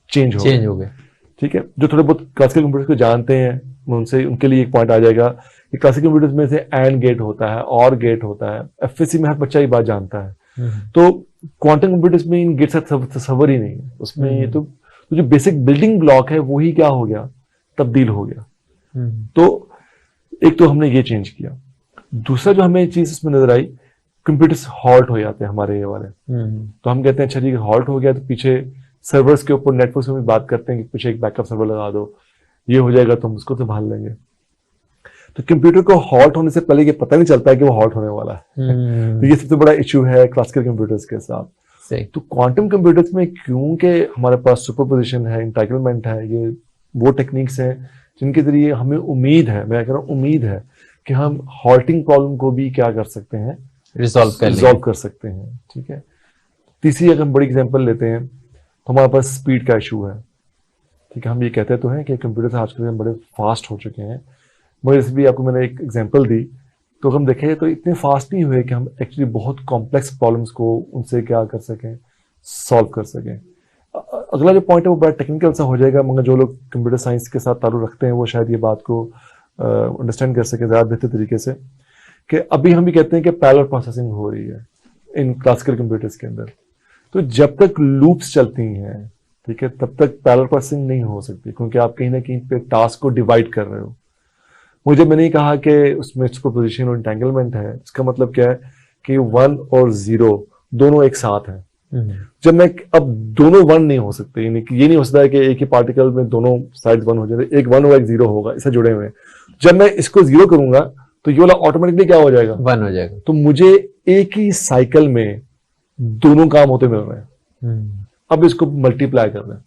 चेंज हो गए। ठीक है, जो थोड़े बहुत क्लासिकल कंप्यूटर्स को जानते हैं उनसे उनके लिए एक पॉइंट आ जाएगा कि क्लासिकल कंप्यूटर्स में से एंड गेट होता है, और गेट होता है, एफएससी में हर बच्चा ये बात जानता है। तो क्वांटम कंप्यूटर्स में इन गेट्स का तस्वर ही नहीं है उसमें। तो जो बेसिक बिल्डिंग ब्लॉक है वही क्या हो गया, तब्दील हो गया। तो एक तो हमने ये चेंज किया। दूसरा जो हमें चीज इसमें नजर आई, कंप्यूटर्स हॉल्ट हो जाते हैं हमारे ये वाले। तो हम कहते हैं अच्छा जी हॉल्ट हो गया तो पीछे सर्वर्स के ऊपर नेटवर्क में बात करते हैं कि पीछे एक बैकअप सर्वर लगा दो, ये हो जाएगा तो हम उसको संभाल लेंगे। तो कंप्यूटर को हॉल्ट होने से पहले ये पता नहीं चलता है कि वो हॉल्ट होने वाला है। तो ये सबसे बड़ा इश्यू है क्लासिकल कंप्यूटर्स के साथ। तो क्वांटम कंप्यूटर्स में क्योंकि हमारे पास सुपरपोजिशन है, इंटाइटलमेंट है, ये वो टेक्निक्स हैं जिनके जरिए हमें उम्मीद है, मैं कह रहा हूं उम्मीद है कि हम हॉल्टिंग प्रॉब्लम को भी क्या कर सकते हैं, रिजॉल्व कर सकते हैं। ठीक है, तीसरी अगर हम बड़ी एग्जांपल लेते हैं तो हमारे पास स्पीड का इशू है। ठीक है, हम ये कहते तो हैं कि कंप्यूटर्स आजकल बड़े फास्ट हो चुके हैं, मगर इस भी आपको मैंने एक एग्जांपल दी तो हम देखें तो इतने फास्ट नहीं हुए कि हम एक्चुअली बहुत कॉम्प्लेक्स प्रॉब्लम्स को उनसे क्या कर सकें, सॉल्व कर सकें। अगला जो पॉइंट है वो बड़ा टेक्निकल सा हो जाएगा, मगर जो लोग कंप्यूटर साइंस के साथ ताल्लुक रखते हैं वो शायद ये बात को अंडरस्टैंड कर सके ज़्यादा बेहतर तरीके से, कि अभी हम भी कहते हैं कि पैरेलल प्रोसेसिंग हो रही है इन क्लासिकल कंप्यूटर्स के अंदर। तो जब तक लूप्स चलती हैं, ठीक है, तब तक पैरेलल प्रोसेसिंग नहीं हो सकती, क्योंकि आप कहीं ना कहीं पे टास्क को डिवाइड कर रहे हो। मुझे मैंने नहीं कहा कि उसमें सुपरपोजिशन और इंटेंगलमेंट है, इसका मतलब क्या है कि 1 और 0 दोनों एक साथ हैं। जब मैं अब दोनों 1 नहीं हो सकते, यानी कि ये नहीं हो सकता है कि एक ही पार्टिकल में दोनों साइड 1 हो जाए, एक 1 होगा एक 0 होगा, ऐसा जुड़े हुए हैं। जब मैं इसको 0 करूंगा तो ये वाला ऑटोमेटिकली क्या हो जाएगा, 1 हो जाएगा। तो मुझे एक ही साइकिल में दोनों काम होते मिल रहे हैं। अब इसको मल्टीप्लाई कर रहे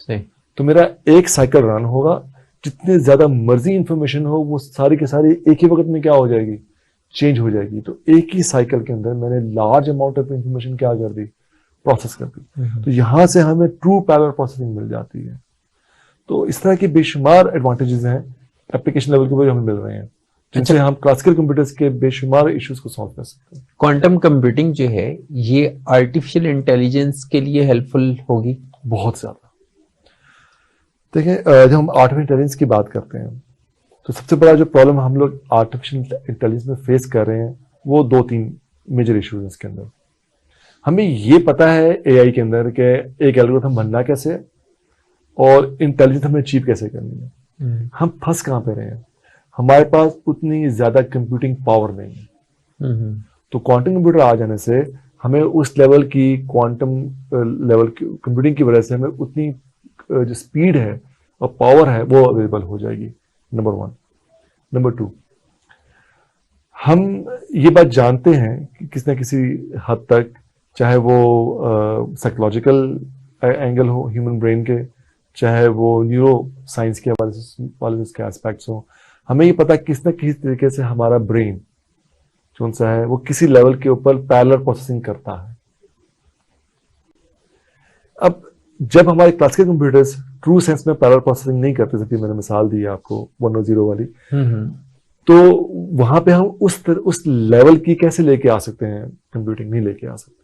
हैं तो मेरा एक साइकिल रन होगा, जितने ज्यादा मर्जी इंफॉर्मेशन हो वो सारी के सारी एक ही वक्त में क्या हो जाएगी, चेंज हो जाएगी। तो एक ही साइकिल के अंदर मैंने लार्ज अमाउंट ऑफ इंफॉर्मेशन क्या कर दी, प्रोसेस कर दी। तो यहां से हमें ट्रू पैरेलल प्रोसेसिंग मिल जाती है। तो इस तरह के बेशुमार एडवांटेजेस हैं एप्लीकेशन लेवल के ऊपर हमें मिल रहे हैं, जिनसे हम क्लासिकल कंप्यूटर्स के बेशुमार इश्यूज को सॉल्व कर सकते हैं। क्वांटम कंप्यूटिंग जो है ये आर्टिफिशियल इंटेलिजेंस के लिए हेल्पफुल होगी बहुत ज्यादा। देखिए, जब हम आर्टिफिशियल इंटेलिजेंस की बात करते हैं तो सबसे बड़ा जो प्रॉब्लम हम लोग आर्टिफिशियल इंटेलिजेंस में फेस कर रहे हैं वो 2-3 मेजर इश्यूज हैं इसके अंदर। हमें ये पता है एआई के अंदर कि एक एल्गोरिथम बनना कैसे और इंटेलिजेंस हमें अचीव कैसे करनी है। हम फंस कहां पे रहे हैं, हमारे पास उतनी ज्यादा कंप्यूटिंग पावर नहीं है। तो क्वांटम कंप्यूटर आ जाने से हमें उस लेवल की क्वांटम लेवल की कंप्यूटिंग की वजह से हमें उतनी जो स्पीड है और पावर है वो अवेलेबल हो जाएगी, नंबर 1। नंबर 2, हम ये बात जानते हैं कि किसी न किसी हद तक, चाहे वो साइकोलॉजिकल एंगल हो ह्यूमन ब्रेन के, चाहे वो न्यूरो साइंस के वाले से इसके एस्पेक्ट्स हो, हमें ये पता है किसी न किसी तरीके से हमारा ब्रेन जो सा है वो किसी लेवल के ऊपर पैरेलल प्रोसेसिंग करता है। अब जब हमारे क्लासिकल कंप्यूटर्स ट्रू सेंस में पैरेलल प्रोसेसिंग नहीं करते, जैसे मैंने मिसाल दी आपको 1 और 0 वाली, तो वहां पे हम उस लेवल की कैसे लेके आ सकते हैं, कंप्यूटिंग नहीं लेके आ सकते।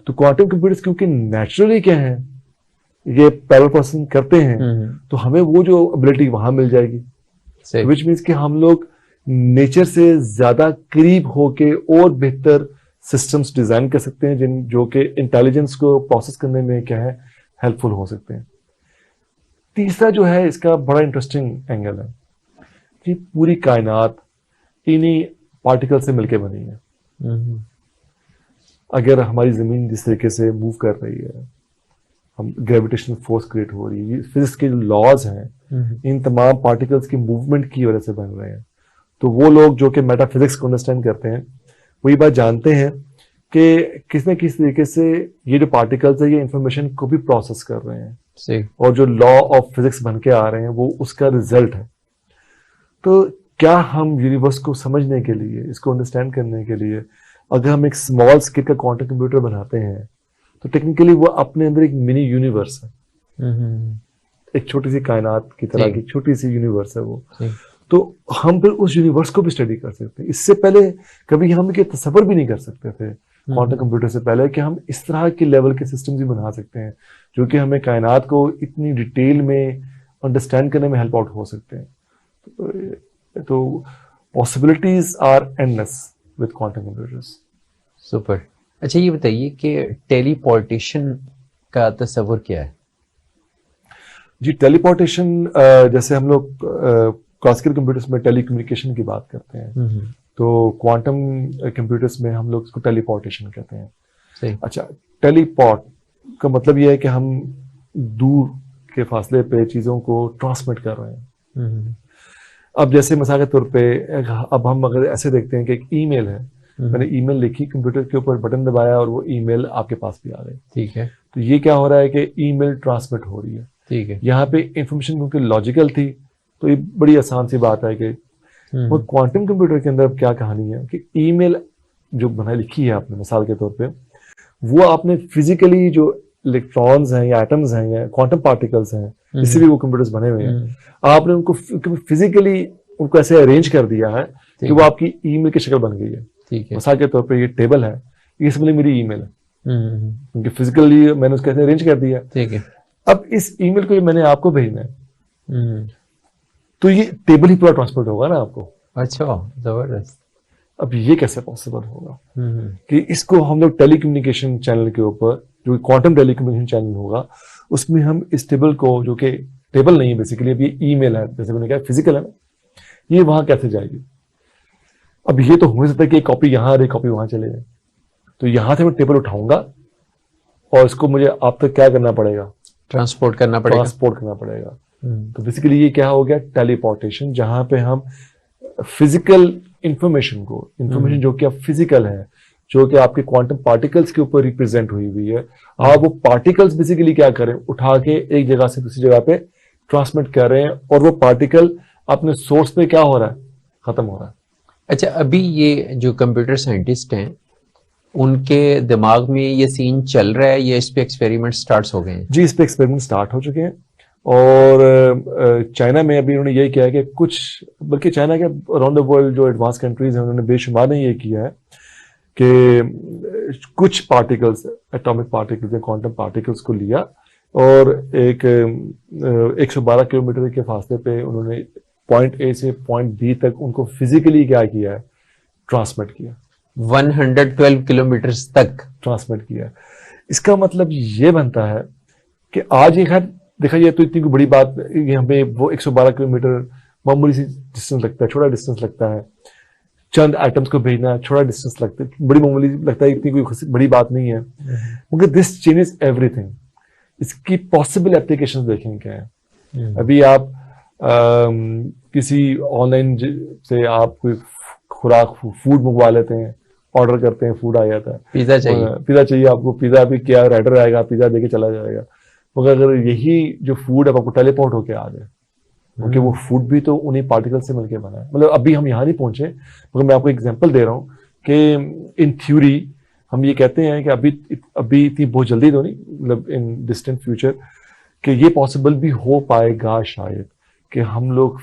तो क्वांटम कंप्यूटर्स क्योंकि नेचुरली क्या है, ये पैरेलल प्रोसेसिंग करते हैं, तो हमें वो जो एबिलिटी वहां मिल जाएगी, विच मीन्स कि हम लोग नेचर से ज्यादा करीब होके और बेहतर सिस्टम्स डिजाइन कर सकते हैं जो कि इंटेलिजेंस को प्रोसेस करने में क्या है, हेल्पफुल हो सकते हैं। तीसरा जो है इसका बड़ा इंटरेस्टिंग एंगल है कि पूरी कायनात इन्हीं पार्टिकल से मिलकर बनी है। अगर हमारी जमीन जिस तरीके से मूव कर रही है, हम ग्रेविटेशनल फोर्स क्रिएट हो रही है, फिजिक्स के जो लॉज हैं इन तमाम पार्टिकल्स की मूवमेंट की वजह से बन रहे हैं। तो वो लोग जो कि मेटाफिजिक्स को अंडरस्टैंड करते हैं वही बात जानते हैं कि किसी न किसी तरीके से ये जो पार्टिकल्स है ये इंफॉर्मेशन को भी प्रोसेस कर रहे हैं, और जो लॉ ऑफ फिजिक्स बन के आ रहे हैं वो उसका रिजल्ट है। तो क्या हम यूनिवर्स को समझने के लिए, इसको अंडरस्टैंड करने के लिए, अगर हम एक स्मॉल स्केल का क्वांटम कंप्यूटर बनाते हैं तो टेक्निकली वो अपने अंदर एक मिनी यूनिवर्स है। एक छोटी सी कायनात की तरह ठीक। की छोटी सी यूनिवर्स है वो। ठीक। तो हम फिर उस यूनिवर्स को भी स्टडी कर सकते हैं। इससे पहले कभी हम ये तसव्वुर भी नहीं कर सकते थे क्वांटम कंप्यूटर से पहले कि हम इस तरह के लेवल के सिस्टम्स भी बना सकते हैं जो कि हमें कायनात को इतनी डिटेल में अंडरस्टैंड करने में हेल्प आउट हो सकते हैं। तो possibilities are endless with quantum computers. Super. अच्छा ये बताइए कि टेलीपोर्टेशन का तस्वुर क्या है? जी, टेलीपोर्टेशन जैसे हम लोग क्लासिकल कंप्यूटर्स में टेलीकम्युनिकेशन की बात करते हैं, तो क्वांटम कंप्यूटर्स में हम लोग इसको टेलीपोर्टेशन कहते हैं। सही। अच्छा, टेलीपोर्ट का मतलब ये है कि हम दूर के फासले पे चीज़ों को ट्रांसमिट कर रहे हैं। अब जैसे मिसाल के तौर पे अब हम अगर ऐसे देखते हैं कि एक ईमेल है, मैंने ईमेल लिखी, कंप्यूटर के ऊपर बटन दबाया और वो ईमेल आपके पास भी आ गई। ठीक है। तो ये क्या हो रहा है कि ईमेल ट्रांसमिट हो रही है। ठीक है। यहाँ पे इंफॉर्मेशन क्योंकि लॉजिकल थी तो ये बड़ी आसान सी बात है कि वो क्वांटम कंप्यूटर के अंदर क्या कहानी है कि ईमेल जो बनाई लिखी है आपने मिसाल के तौर पे, वो आपने फिजिकली जो इलेक्ट्रॉन्स हैं या एटम्स हैं या क्वांटम पार्टिकल्स हैं, जिससे भी वो कंप्यूटर्स बने हुए हैं, आपने उनको फिजिकली उनको ऐसे अरेंज कर दिया है कि वो आपकी ईमेल की शक्ल बन गई है। ठीक है। मिसाल के तौर पे ये टेबल है, ये समझ मेरी ईमेल है क्योंकि फिजिकली मैंने उसको ऐसे अरेंज कर दिया। ठीक है। अब इस ईमेल को मैंने आपको भेजना है, तो ये टेबल ही पूरा ट्रांसफर होगा ना आपको। अच्छा, जबरदस्त। अब ये कैसे पॉसिबल होगा कि इसको हम लोग टेलीकम्युनिकेशन चैनल के ऊपर, जो क्वांटम टेलीकम्युनिकेशन चैनल होगा, उसमें हम इस टेबल को, जो कि टेबल नहीं है बेसिकली, अब ये ईमेल है, जैसे मैंने कहा फिजिकल है ना, ये वहां कैसे जाएगी? अब ये तो हो सकता है कि एक कॉपी यहां और एक कॉपी वहां चले जाए। तो यहां से मैं टेबल उठाऊंगा और इसको मुझे आप तक क्या करना पड़ेगा? ट्रांसपोर्ट करना पड़ेगा। तो बेसिकली ये क्या हो गया? टेलीपोर्टेशन, जहां पे हम फिजिकल इंफॉर्मेशन जो कि अब फिजिकल है, जो कि आपके क्वांटम पार्टिकल्स के ऊपर रिप्रेजेंट हुई है, आप वो पार्टिकल्स बेसिकली क्या करें, उठा के एक जगह से दूसरी जगह पे ट्रांसमिट कर रहे हैं और वो पार्टिकल अपने सोर्स पे क्या हो रहा है? खत्म हो रहा है। अच्छा, अभी ये जो कंप्यूटर साइंटिस्ट हैं उनके दिमाग में ये सीन चल रहा है या इस पे एक्सपेरिमेंट स्टार्ट हो गए हैं? जी, इस पे एक्सपेरिमेंट स्टार्ट हो चुके हैं और चाइना में अभी उन्होंने यही किया है कि बल्कि चाइना के अराउंड द वर्ल्ड जो एडवांस कंट्रीज हैं उन्होंने बेशुमार ने ये किया है कि कुछ पार्टिकल्स, एटॉमिक पार्टिकल्स या क्वांटम पार्टिकल्स को लिया और एक 112 किलोमीटर के फासले पे उन्होंने पॉइंट ए से पॉइंट बी तक उनको फिजिकली क्या किया है? ट्रांसमिट किया। 112 किलोमीटर तक ट्रांसमिट किया। इसका मतलब ये बनता है कि आज ये खैर देखा जाए तो इतनी कोई बड़ी बात, हमें वो 112 किलोमीटर मामूली सी डिस्टेंस लगता है, छोटा डिस्टेंस लगता है। चंद आइटम्स को भेजना छोटा डिस्टेंस लगता है, बड़ी मामूली लगता है, इतनी कोई बड़ी बात नहीं है। क्योंकि दिस चेंजेस एवरीथिंग। इसकी पॉसिबल एप्लीकेशंस देखें क्या है। अभी आप किसी ऑनलाइन से आप कोई खुराक फूड मंगवा लेते हैं, ऑर्डर करते हैं, फूड आ जाता है। पिज्जा चाहिए आपको, पिज्जा भी क्या राइडर आएगा, पिज्जा देके चला जाएगा। मगर अगर यही जो फूड है आपको टेलीपोर्ट होके आ जाए, क्योंकि वो फूड भी तो उन्हीं पार्टिकल से मिलके बना है। मतलब अभी हम यहाँ नहीं पहुंचे, मगर मैं आपको एग्जांपल दे रहा हूँ कि इन थ्योरी हम ये कहते हैं कि अभी इतनी बहुत जल्दी तो नहीं, मतलब इन डिस्टेंट फ्यूचर कि ये पॉसिबल भी हो पाएगा शायद कि हम लोग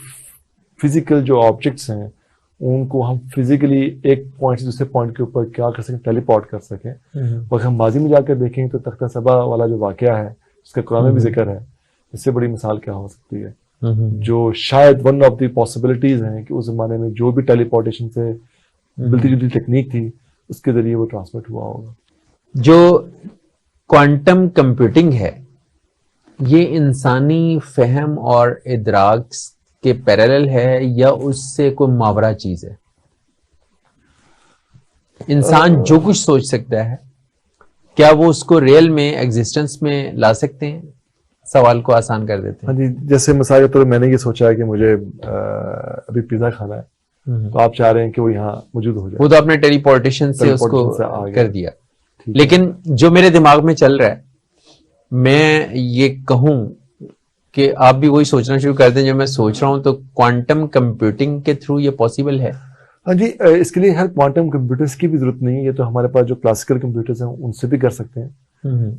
फिजिकल जो ऑब्जेक्ट्स हैं उनको हम फिजिकली एक पॉइंट से दूसरे पॉइंट के ऊपर क्या कर सकें, टेलीपोर्ट कर सकें। और हम माजी में जाकर देखें तो तख्ता सबा वाला जो वाकया है उसका कुरान में भी जिक्र है। इससे बड़ी मिसाल क्या हो सकती है, जो शायद वन ऑफ द पॉसिबिलिटीज हैं कि उस जमाने में जो भी टेलीपोर्टेशन से मिलती जुलती टेक्निक थी उसके जरिए वो ट्रांसमिट हुआ होगा। जो क्वांटम कंप्यूटिंग है ये इंसानी फहम और इदराक के पैरेलल है या उससे कोई मावरा चीज है? इंसान जो कुछ सोच सकता है क्या वो उसको रियल में एग्जिस्टेंस में ला सकते हैं? सवाल को आसान कर देते हैं। हाँ जी, जैसे मिसाल के तौर पर मैंने ये सोचा है कि मुझे अभी पिज्जा खाना है, तो आप चाह रहे हैं कि वो यहाँ मौजूद हो जाए, वो तो आपने टेलीपोर्टेशन से उसको कर दिया। लेकिन जो मेरे दिमाग में चल रहा है, मैं ये कहूं कि आप भी वही सोचना शुरू कर दें जो मैं सोच रहा हूं, तो क्वांटम कंप्यूटिंग के थ्रू ये पॉसिबल है? हाँ जी, इसके लिए हर क्वांटम कंप्यूटर्स की भी जरूरत नहीं है। ये तो हमारे पास जो क्लासिकल कंप्यूटर्स हैं उनसे भी कर सकते हैं।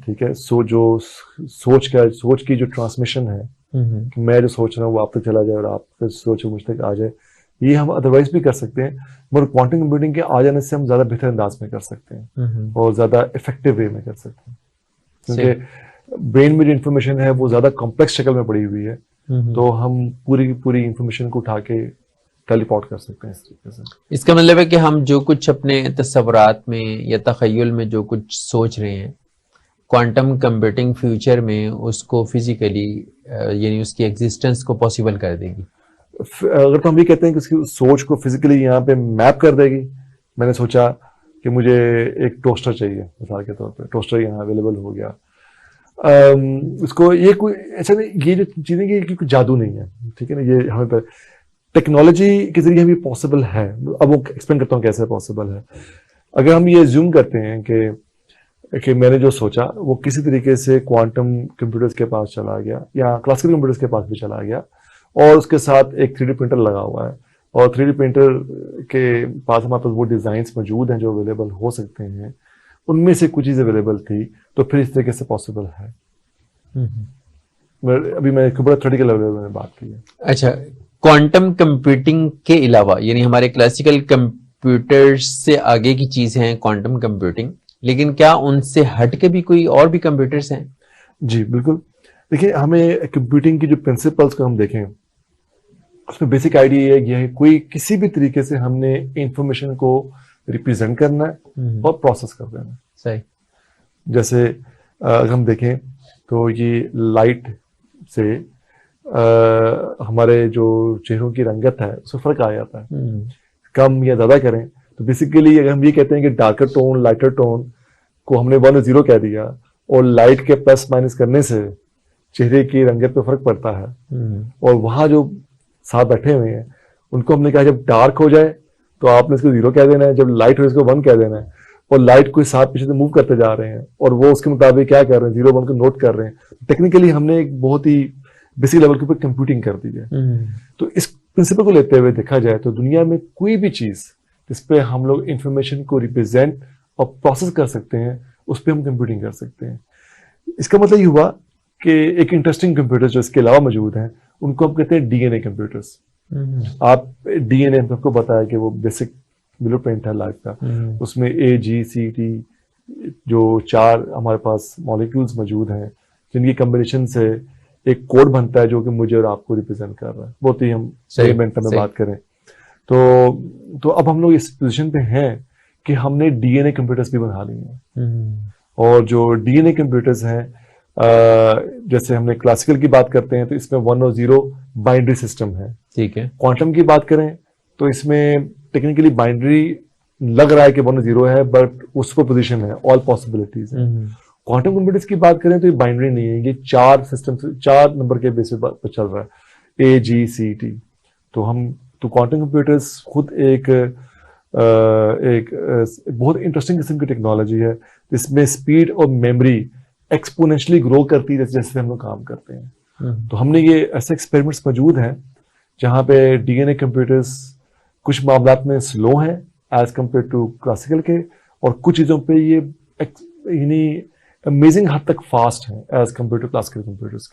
ठीक है, जो सोच की जो ट्रांसमिशन है कि मैं जो सोच रहा हूँ वो आप तक चला जाए और आपका सोच मुझ तक आ जाए। ये हम अदरवाइज भी कर सकते हैं, मगर क्वांटम कंप्यूटिंग के आ जाने से हम ज्यादा बेहतर अंदाज में कर सकते हैं और ज्यादा इफेक्टिव वे में कर सकते हैं, क्योंकि ब्रेन में जो इन्फॉर्मेशन है वो ज्यादा कॉम्प्लेक्स शक्ल में पड़ी हुई है, तो हम पूरी पूरी इन्फॉर्मेशन को उठा के टेलीपोर्ट कर सकते हैं इस तरीके से। इसका मतलब है कि हम जो कुछ अपने तस्वुरात में या तखय्युल में जो कुछ सोच रहे हैं, क्वांटम कंप्यूटिंग फ्यूचर में उसको फिजिकली यानी उसकी एग्जिस्टेंस को पॉसिबल कर देगी। अगर तो हम ये कहते हैं कि उसकी सोच को फिजिकली यहाँ पे मैप कर देगी। मैंने सोचा कि मुझे एक टोस्टर चाहिए, मिसाल के तौर पे टोस्टर यहाँ अवेलेबल हो गया। उसको ये कोई ऐसा नहीं, ये जो चीजें कि कोई जादू नहीं है, ठीक है ना, ये हमें पर टेक्नोलॉजी के जरिए हमें पॉसिबल है। अब वो एक्सप्लेन करता हूँ कैसे पॉसिबल है। अगर हम ये ज्यूम करते हैं कि मैंने जो सोचा वो किसी तरीके से क्वांटम कंप्यूटर्स के पास चला गया या क्लासिकल कंप्यूटर्स के पास भी चला गया और उसके साथ एक 3D प्रिंटर लगा हुआ है और 3D प्रिंटर के पास हमारे पास वो डिजाइन्स मौजूद हैं जो अवेलेबल हो सकते हैं, उनमें से कुछ चीज़ अवेलेबल थी, तो फिर इस तरीके से पॉसिबल है। अभी मैं थोड़ा थ्योरेटिकल लेवल में बात की है। अच्छा, क्वांटम कंप्यूटिंग के अलावा यानी हमारे क्लासिकल कंप्यूटर्स से आगे की चीज है क्वांटम कंप्यूटिंग, लेकिन क्या उनसे हट के भी कोई और भी कंप्यूटर्स हैं? जी बिल्कुल। देखिए, हमें कंप्यूटिंग की जो प्रिंसिपल्स को हम देखें, उसमें बेसिक आइडिया ये है कोई किसी भी तरीके से हमने इंफॉर्मेशन को रिप्रेजेंट करना है और प्रोसेस कर देना है। सही। जैसे अगर हम देखें तो ये लाइट से हमारे जो चेहरों की रंगत है उसमें फर्क आ जाता है। कम या ज्यादा करें तो बेसिकली अगर हम ये कहते हैं कि डार्कर टोन लाइटर टोन को हमने 1 और 0 कह दिया और लाइट के प्लस माइनस करने से चेहरे की रंगत पे फर्क पड़ता है। और वहां जो साथ बैठे हुए हैं उनको हमने कहा जब डार्क हो जाए तो आपने इसको 0 कह देना है, जब लाइट हो इसको 1 कह देना है। और लाइट को साथ पीछे से मूव करते जा रहे हैं और वो उसके मुताबिक क्या कर रहे हैं, 0 1 को नोट कर रहे हैं। टेक्निकली हमने एक बहुत ही बेसिक लेवल के ऊपर कंप्यूटिंग कर दी है। तो इस प्रिंसिपल को लेते हुए देखा जाए तो दुनिया में कोई भी चीज जिसपे हम लोग इंफॉर्मेशन को रिप्रेजेंट और प्रोसेस कर सकते हैं उस पर हम कंप्यूटिंग कर सकते हैं। इसका मतलब ये हुआ कि एक इंटरेस्टिंग कंप्यूटर जो इसके अलावा मौजूद हैं उनको हम कहते हैं डीएनए कंप्यूटर्स। आप डीएनए सबको पता है कि वो बेसिक ब्लूप्रिंट है लाइफ का। उसमें AGCT जो 4 हमारे पास मॉलिक्यूल्स मौजूद हैं जिनकी कॉम्बिनेशन से एक कोड बनता है जो कि मुझे और आपको रिप्रेजेंट कर रहा है। बहुत ही हम एलिमेंट में बात करें तो अब हम लोग इस पोजीशन पे हैं कि हमने डीएनए कंप्यूटर्स भी बना लिए हैं। और जो डीएनए कंप्यूटर्स हैं जैसे हमने क्लासिकल की बात करते हैं तो इसमें 1 और 0 बाइनरी सिस्टम है। ठीक है। क्वांटम की बात करें तो इसमें टेक्निकली बाइनरी लग रहा है कि 1 और 0 है, बट उस पर पोजीशन है, ऑल पॉसिबिलिटीज है। क्वांटम कंप्यूटर्स की बात करें तो ये बाइनरी नहीं है, ये 4 सिस्टम 4 नंबर के बेसिस पर चल रहा है, AGCT। तो क्वांटम कंप्यूटर्स खुद एक बहुत इंटरेस्टिंग किस्म की टेक्नोलॉजी है जिसमें स्पीड और मेमोरी एक्सपोनेंशियली ग्रो करती है जैसे हम लोग काम करते हैं। तो हमने ये ऐसे एक्सपेरिमेंट्स मौजूद हैं जहां पे डीएनए कंप्यूटर्स कुछ मामलात में स्लो हैं एज कम्पेयर टू क्लासिकल के, और कुछ चीजों पे ये यानी अमेजिंग हद तक फास्ट है as compared to classical computers.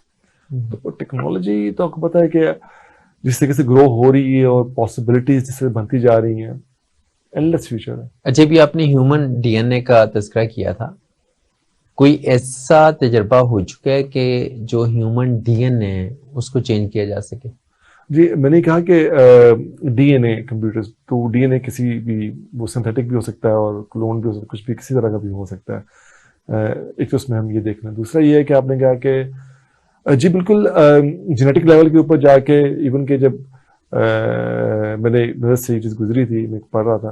तो टेक्नोलॉजी तो आपको पता है कि जिस तरीके से ग्रो हो रही है और पॉसिबिलिटीज जिससे बनती जा रही हैं, एंडलेस फ्यूचर है। अच्छा, भी आपने ह्यूमन डीएनए का तज़किरा किया था, कोई ऐसा तजर्बा हो चुका है कि जो ह्यूमन डीएनए है उसको चेंज किया जा सके? जी, मैंने कहा कि डीएनए कंप्यूटर्स, तो डीएनए किसी भी वो सिंथेटिक भी हो सकता है और क्लोन भी हो सकता है, कुछ भी किसी तरह का भी हो सकता है। एक तो उसमें हम ये देख लें। दूसरा ये है कि आपने कहा कि जी बिल्कुल जेनेटिक लेवल के ऊपर जाके इवन के जब मैंने नजर से ये चीज़ गुजरी थी, मैं पढ़ रहा था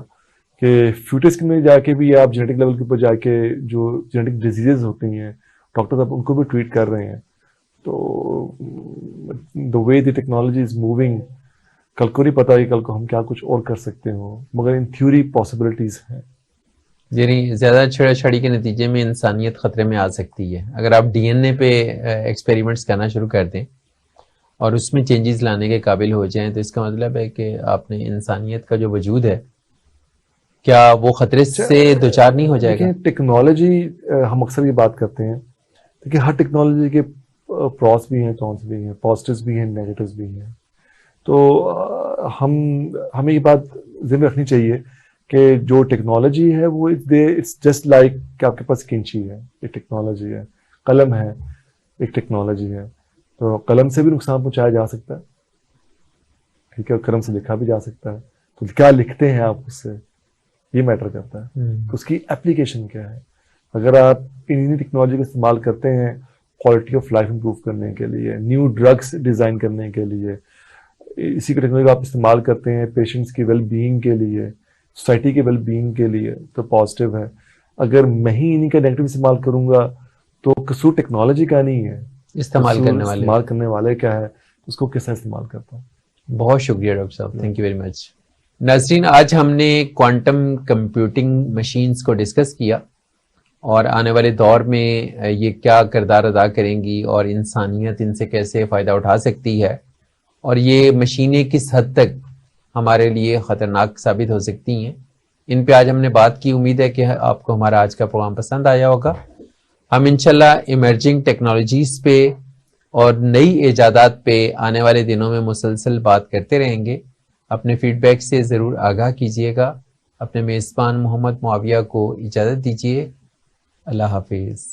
कि फ्यूटस में जाके भी आप जेनेटिक लेवल के ऊपर जाके जो जेनेटिक डिजीजेज होती हैं डॉक्टर्स अब उनको भी ट्रीट कर रहे हैं। तो the way the technology is moving, कल को नहीं पता कि कल को हम क्या कुछ और कर सकते हो, मगर इन थ्योरी पॉसिबिलिटीज हैं। यानी ज्यादा छेड़छाड़ी के नतीजे में इंसानियत खतरे में आ सकती है। अगर आप डीएनए पे एक्सपेरिमेंट्स करना शुरू कर दें और उसमें चेंजेस लाने के काबिल हो जाएं, तो इसका मतलब है कि आपने इंसानियत का जो वजूद है क्या वो खतरे से दो चार नहीं हो जाएगा? टेक्नोलॉजी हम अक्सर ये बात करते हैं कि हर टेक्नोलॉजी के प्रॉस भी हैं, कॉन्स भी हैं, पॉजिटिव्स भी हैं, नेगेटिव्स भी हैं। तो हमें ये बात ज़हन में रखनी चाहिए कि जो टेक्नोलॉजी है वो इट्स जस्ट लाइक कि आपके पास कैंची है, एक टेक्नोलॉजी है, कलम है, एक टेक्नोलॉजी है। तो कलम से भी नुकसान पहुंचाया जा सकता है, ठीक है, और कलम से लिखा भी जा सकता है। तो क्या लिखते हैं आप उससे, ये मैटर करता है। तो उसकी एप्लीकेशन क्या है। अगर आप इन्हीं टेक्नोलॉजी का इस्तेमाल करते हैं क्वालिटी ऑफ लाइफ इंप्रूव करने के लिए, न्यू ड्रग्स डिज़ाइन करने के लिए, इसी का टेक्नोलॉजी आप इस्तेमाल करते हैं पेशेंट्स की वेल बीइंग के लिए, सोसाइटी के वेल बीइंग के लिए, तो पॉजिटिव है। अगर मैं ही इन्हीं का नेगेटिव इस्तेमाल करूंगा तो कसूर टेक्नोलॉजी का नहीं है, इस्तेमाल करने वाले। इस्तेमाल करने वाले क्या है, उसको कैसे इस्तेमाल करता हूँ। बहुत शुक्रिया डॉक्टर साहब, थैंक यू वेरी मच। नाज़रीन, आज हमने क्वांटम कंप्यूटिंग मशीन्स को डिस्कस किया और आने वाले दौर में ये क्या किरदार अदा करेंगी और इंसानियत इनसे कैसे फ़ायदा उठा सकती है, और ये मशीनें किस हद तक हमारे लिए ख़तरनाक साबित हो सकती हैं। इन पे आज हमने बात की। उम्मीद है कि आपको हमारा आज का प्रोग्राम पसंद आया होगा। हम इंशाल्लाह इमर्जिंग टेक्नोलॉजीज़ पे और नई इजादात पे आने वाले दिनों में मुसलसल बात करते रहेंगे। अपने फीडबैक से ज़रूर आगाह कीजिएगा। अपने मेज़बान मोहम्मद मुआविया को इजाज़त दीजिए। अल्लाह हाफिज़।